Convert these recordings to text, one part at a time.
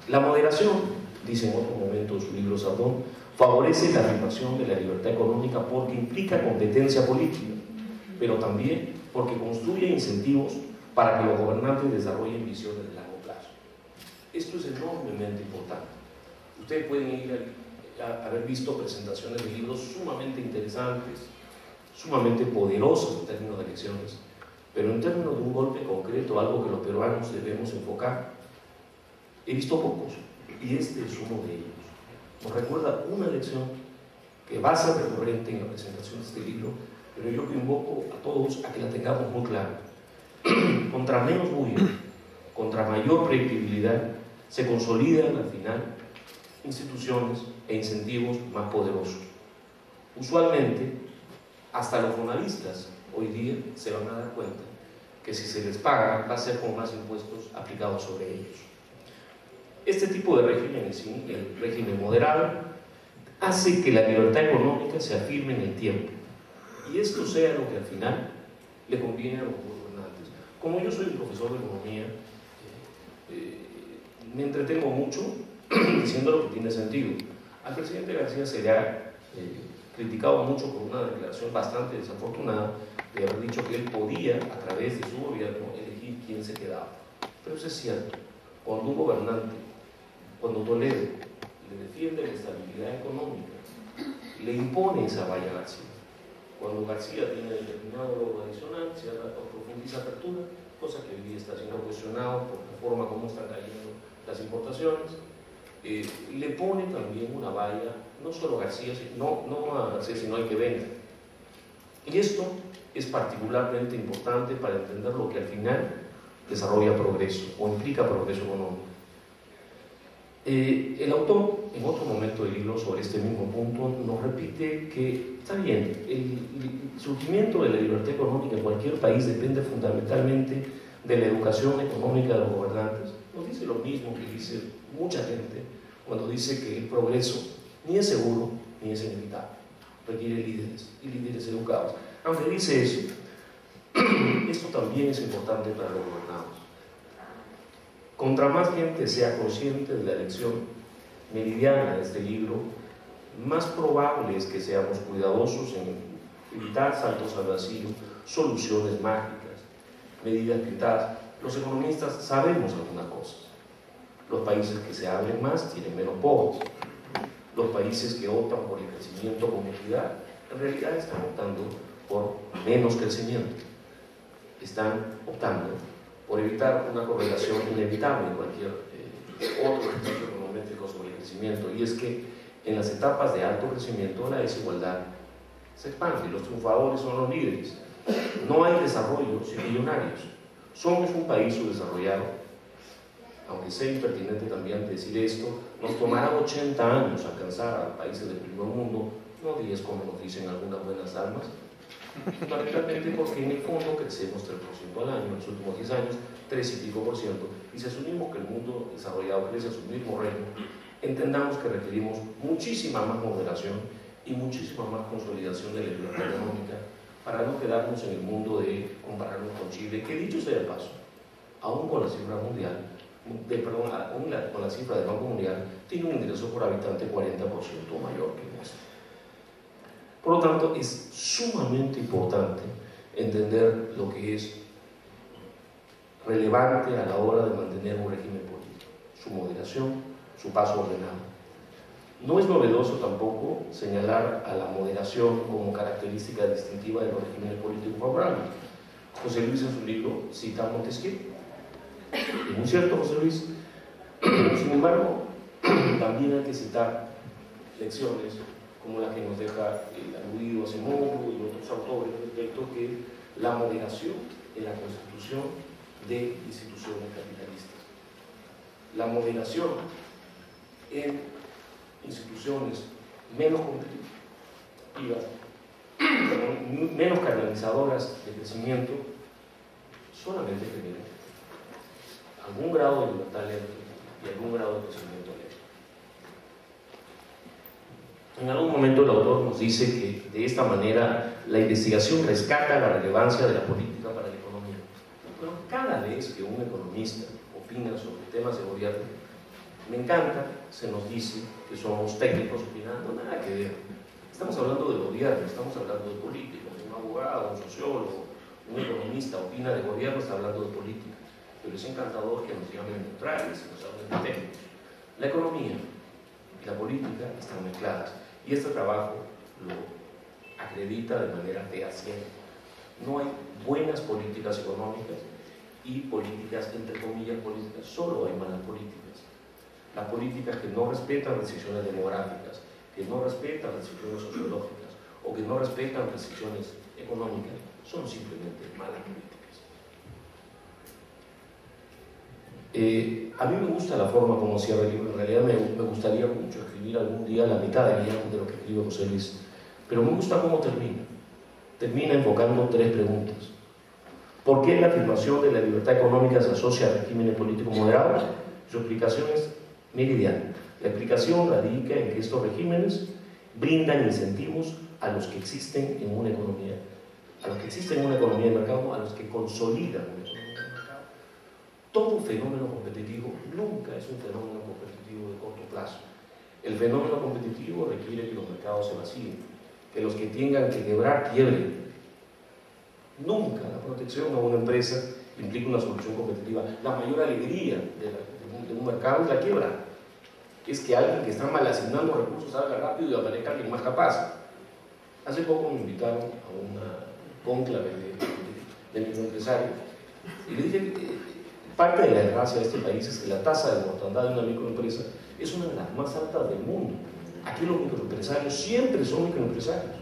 La moderación, dice en otro momento en su libro Sardón, favorece la afirmación de la libertad económica porque implica competencia política, pero también porque construye incentivos para que los gobernantes desarrollen visiones de largo plazo. Esto es enormemente importante. Ustedes pueden ir a haber visto presentaciones de libros sumamente interesantes, sumamente poderosos en términos de elecciones, pero en términos de un golpe concreto, algo que los peruanos debemos enfocar, he visto pocos, y este es uno de ellos. Nos recuerda una elección que va a ser recurrente en la presentación de este libro, pero yo que invoco a todos a que la tengamos muy clara. Contra menos bulla, contra mayor predictibilidad, se consolidan al final instituciones e incentivos más poderosos. Usualmente, hasta los jornalistas hoy día se van a dar cuenta que si se les paga va a ser con más impuestos aplicados sobre ellos. Este tipo de régimen, el régimen moderado, hace que la libertad económica se afirme en el tiempo, y esto sea lo que al final le conviene a los gobernantes. Como yo soy un profesor de economía, me entretengo mucho diciendo lo que tiene sentido. Al presidente García se le ha criticado mucho por una declaración bastante desafortunada de haber dicho que él podía, a través de su gobierno, elegir quién se quedaba. Pero eso es cierto. Cuando un gobernante, cuando Toledo le defiende la estabilidad económica, le impone esa valla a García. Cuando García tiene determinado logro adicional, se profundiza apertura, cosa que hoy día está siendo cuestionado por la forma como están cayendo las importaciones, le pone también una valla, no solo a García, no a García, sino al que venga. Y esto es particularmente importante para entender lo que al final desarrolla progreso o implica progreso económico. El autor, en otro momento del libro sobre este mismo punto, nos repite que, está bien, el surgimiento de la libertad económica en cualquier país depende fundamentalmente de la educación económica de los gobernantes. Nos dice lo mismo que dice mucha gente cuando dice que el progreso ni es seguro ni es inevitable, requiere líderes y líderes educados. Aunque dice eso, esto también es importante para los gobernados. Contra más gente sea consciente de la lección meridiana de este libro, más probable es que seamos cuidadosos en evitar saltos al vacío, soluciones mágicas, medidas pintadas. Los economistas sabemos algunas cosas. Los países que se abren más tienen menos pobres. Los países que optan por el crecimiento con equidad, en realidad están optando por menos crecimiento. Están optando por evitar una correlación inevitable en cualquier otro ejercicio econométrico sobre el crecimiento, y es que en las etapas de alto crecimiento la desigualdad se expande, los triunfadores son los líderes. No hay desarrollo sin millonarios. Somos un país subdesarrollado, aunque sea impertinente también decir esto, nos tomará 80 años alcanzar a países del primer mundo, no 10 como nos dicen algunas buenas almas, fundamentalmente porque en el fondo crecemos 3% al año, en los últimos 10 años 3 y pico %, y si asumimos que el mundo desarrollado crece a su mismo ritmo, entendamos que requerimos muchísima más moderación y muchísima más consolidación de la libertad económica para no quedarnos en el mundo de compararnos con Chile, que dicho sea de paso, aún con la cifra mundial, aún con la cifra del Banco Mundial, tiene un ingreso por habitante 40% mayor que nuestro. Por lo tanto, es sumamente importante entender lo que es relevante a la hora de mantener un régimen político, su moderación, su paso ordenado. No es novedoso tampoco señalar a la moderación como característica distintiva de los regímenes políticos favorables. José Luis en su libro cita a Montesquieu. Es muy cierto, José Luis. Sin embargo, también hay que citar lecciones como la que nos deja el aludido Acemoglu y otros autores respecto que la moderación en la constitución de instituciones capitalistas. La moderación en instituciones menos competitivas, menos canalizadoras de crecimiento, solamente genera algún grado de libertad lento y algún grado de crecimiento lento. En algún momento el autor nos dice que de esta manera la investigación rescata la relevancia de la política para la economía. Pero cada vez que un economista opina sobre temas de gobierno, Me encanta, se nos dice que somos técnicos opinando, nada que ver. Estamos hablando de gobierno, estamos hablando de política. Un abogado, un sociólogo, un economista opina de gobierno, está hablando de política. Pero es encantador que nos llamen neutrales, que nos hablen de técnicos. La economía y la política están mezcladas y este trabajo lo acredita de manera fehaciente. No hay buenas políticas económicas y políticas, entre comillas, políticas, solo hay malas políticas. Las políticas que no respetan restricciones demográficas, que no respetan restricciones sociológicas o que no respetan restricciones económicas, son simplemente malas políticas. A mí me gusta la forma como cierra el libro. En realidad me gustaría mucho escribir algún día la mitad de lo que escribe José Luis, pero me gusta cómo termina. Termina enfocando 3 preguntas. ¿Por qué la afirmación de la libertad económica se asocia a regímenes políticos moderados? Su explicación es meridiana. La explicación radica en que estos regímenes brindan incentivos a los que existen en una economía, a los que existen en una economía de mercado, a los que consolidan una economía de mercado. Todo fenómeno competitivo nunca es un fenómeno competitivo de corto plazo. El fenómeno competitivo requiere que los mercados se vacíen, que los que tengan que quebrar, quiebren. Nunca la protección a una empresa implica una solución competitiva. La mayor alegría de un mercado es la quiebra. Es que alguien que está mal asignando recursos salga rápido y aparezca alguien más capaz. Hace poco me invitaron a una cónclave de microempresarios y le dije que parte de la desgracia de este país es que la tasa de mortandad de una microempresa es una de las más altas del mundo. Aquí los microempresarios siempre son microempresarios.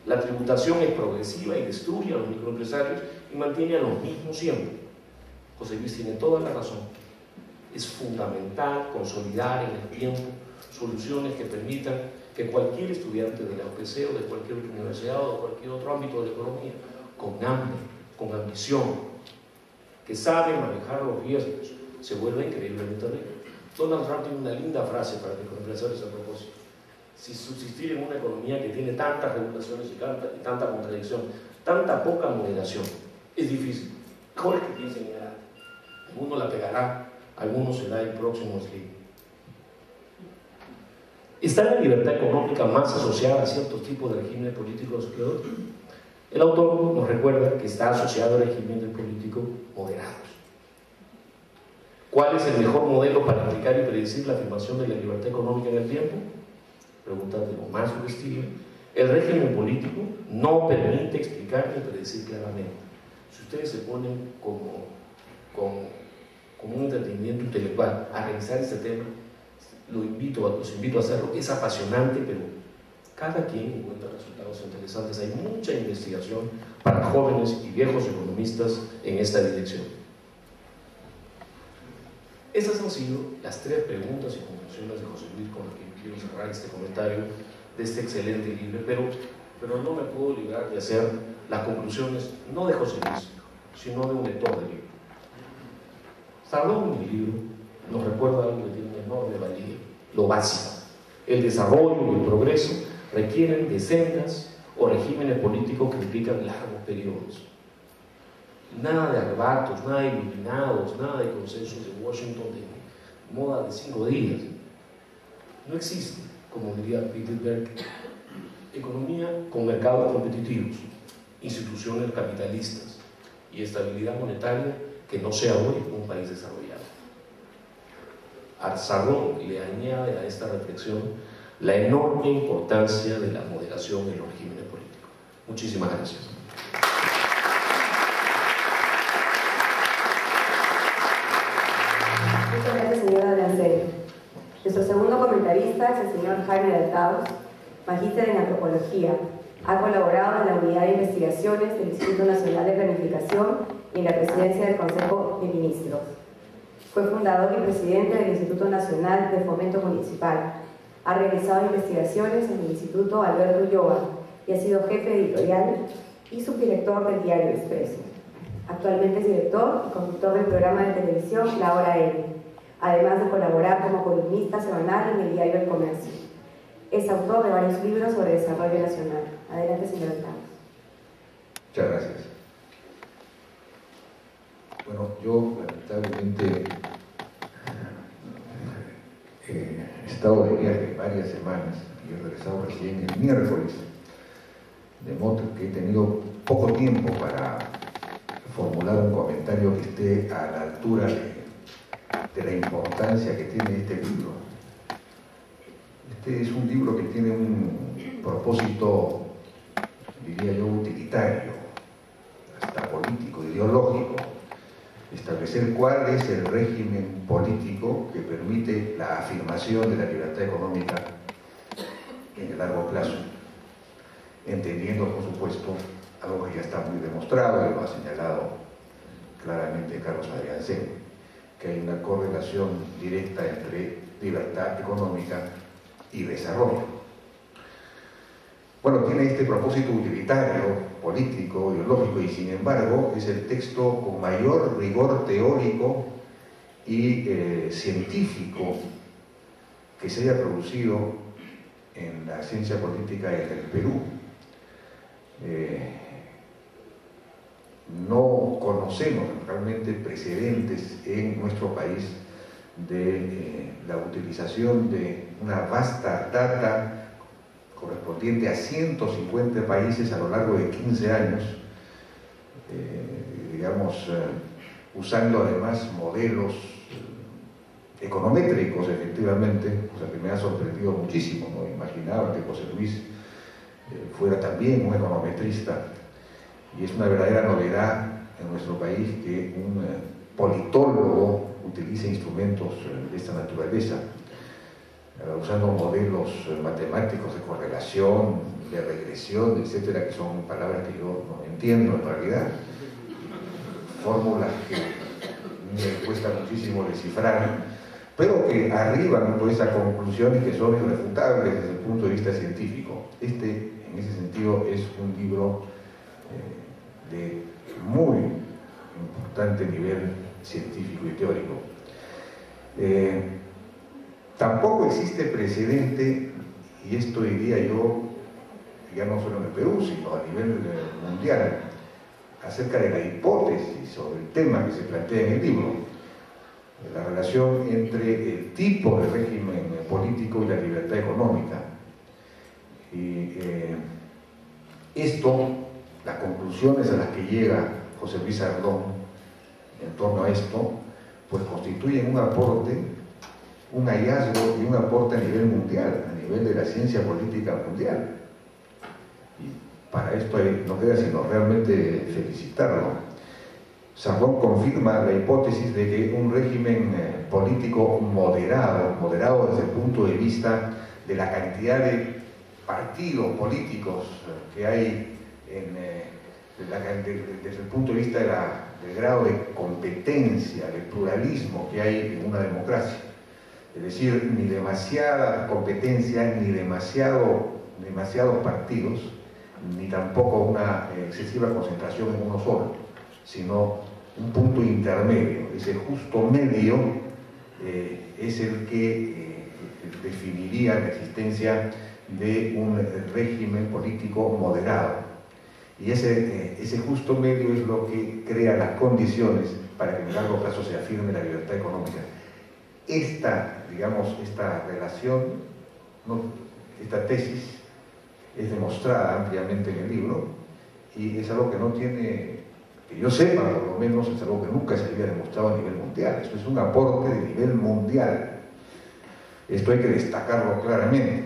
La tributación es progresiva y destruye a los microempresarios y mantiene a los mismos siempre. José Luis tiene toda la razón. Es fundamental consolidar en el tiempo soluciones que permitan que cualquier estudiante de la UPC o de cualquier universidad o de cualquier otro ámbito de la economía, con hambre, con ambición, que sabe manejar los riesgos, se vuelva increíblemente rico. Donald Trump tiene una linda frase para microempresarios a propósito. Si subsistir en una economía que tiene tantas regulaciones y tanta contradicción, tanta poca moderación, es difícil. Mejor es que piensen en edad. Alguno la pegará, alguno será el próximo Slim. ¿Está la libertad económica más asociada a ciertos tipos de regímenes políticos que otros? El autor nos recuerda que está asociado a regímenes políticos moderados. ¿Cuál es el mejor modelo para aplicar y predecir la afirmación de la libertad económica en el tiempo? Pregunta de lo más sugestivo. El régimen político no permite explicar ni predecir claramente. Si ustedes se ponen con un entretenimiento intelectual a revisar este tema, los invito a hacerlo. Es apasionante, pero cada quien encuentra resultados interesantes. Hay mucha investigación para jóvenes y viejos economistas en esta dirección. Estas han sido las 3 preguntas y conclusiones de José Luis con las que quiero cerrar este comentario de este excelente libro, pero no me puedo librar de hacer las conclusiones no de José Luis, sino de un lector del libro. Sardón en el libro nos recuerda algo que tiene una enorme valía, lo básico. El desarrollo y el progreso requieren de sendas o regímenes políticos que implican largos periodos. Nada de arrebatos, nada de iluminados, nada de consensos de Washington de moda de 5 días. No existe, como diría Peter Berg, economía con mercados competitivos, instituciones capitalistas y estabilidad monetaria que no sea hoy un país desarrollado. Sardón le añade a esta reflexión la enorme importancia de la moderación en los regímenes políticos. Muchísimas gracias. Muchas gracias, señora Arancel. Nuestro segundo comentarista es el señor Jaime Deltados, magíster en antropología. Ha colaborado en la unidad de investigaciones del Instituto Nacional de Planificación y en la presidencia del Consejo de Ministros. Fue fundador y presidente del Instituto Nacional de Fomento Municipal. Ha realizado investigaciones en el Instituto Alberto Ulloa y ha sido jefe editorial y subdirector del diario Expreso. Actualmente es director y conductor del programa de televisión La Hora N, además de colaborar como columnista semanal en el diario El Comercio. Es autor de varios libros sobre desarrollo nacional. Adelante, señor Deltados. Muchas gracias. Bueno, yo lamentablemente estado de viaje varias semanas y he regresado recién el miércoles, de modo que he tenido poco tiempo para formular un comentario que esté a la altura de la importancia que tiene este libro. Este es un libro que tiene un propósito, diría yo, utilitario, hasta político, ideológico, establecer cuál es el régimen político que permite la afirmación de la libertad económica en el largo plazo, entendiendo, por supuesto, algo que ya está muy demostrado y lo ha señalado claramente Carlos Adrián Sen, que hay una correlación directa entre libertad económica y desarrollo. Bueno, tiene este propósito utilitario, político, ideológico, y sin embargo es el texto con mayor rigor teórico y científico que se haya producido en la ciencia política en el Perú. No conocemos realmente precedentes en nuestro país de la utilización de una vasta data correspondiente a 150 países a lo largo de 15 años, usando además modelos econométricos, efectivamente, cosa que me ha sorprendido muchísimo. No imaginaba que José Luis fuera también un econometrista, y es una verdadera novedad en nuestro país que un politólogo utilice instrumentos de esta naturaleza, usando modelos matemáticos de correlación, de regresión, etcétera, que son palabras que yo no entiendo en realidad, fórmulas que me cuesta muchísimo descifrar, pero que arriban pues a conclusiones que son irrefutables desde el punto de vista científico. Este, en ese sentido, es un libro de muy importante nivel científico y teórico. Tampoco existe precedente, y esto diría yo, ya no solo en el Perú, sino a nivel mundial, acerca de la hipótesis sobre el tema que se plantea en el libro, la relación entre el tipo de régimen político y la libertad económica. Y esto, las conclusiones a las que llega José Luis Ardón en torno a esto, pues constituyen un aporte, un hallazgo y un aporte a nivel mundial, a nivel de la ciencia política mundial. Y para esto no queda sino realmente felicitarlo. Ardón confirma la hipótesis de que un régimen político moderado desde el punto de vista de la cantidad de partidos políticos que hay desde el punto de vista del grado de competencia, del pluralismo que hay en una democracia. Es decir, ni demasiada competencia, ni demasiados partidos, ni tampoco una excesiva concentración en uno solo, sino un punto intermedio. Ese justo medio es el que definiría la existencia de un régimen político moderado. Y ese justo medio es lo que crea las condiciones para que en el largo plazo se afirme la libertad económica. Esta relación, esta tesis, es demostrada ampliamente en el libro, y es algo que no tiene, que yo sepa por lo menos, es algo que nunca se había demostrado a nivel mundial. Esto es un aporte de nivel mundial. Esto hay que destacarlo claramente.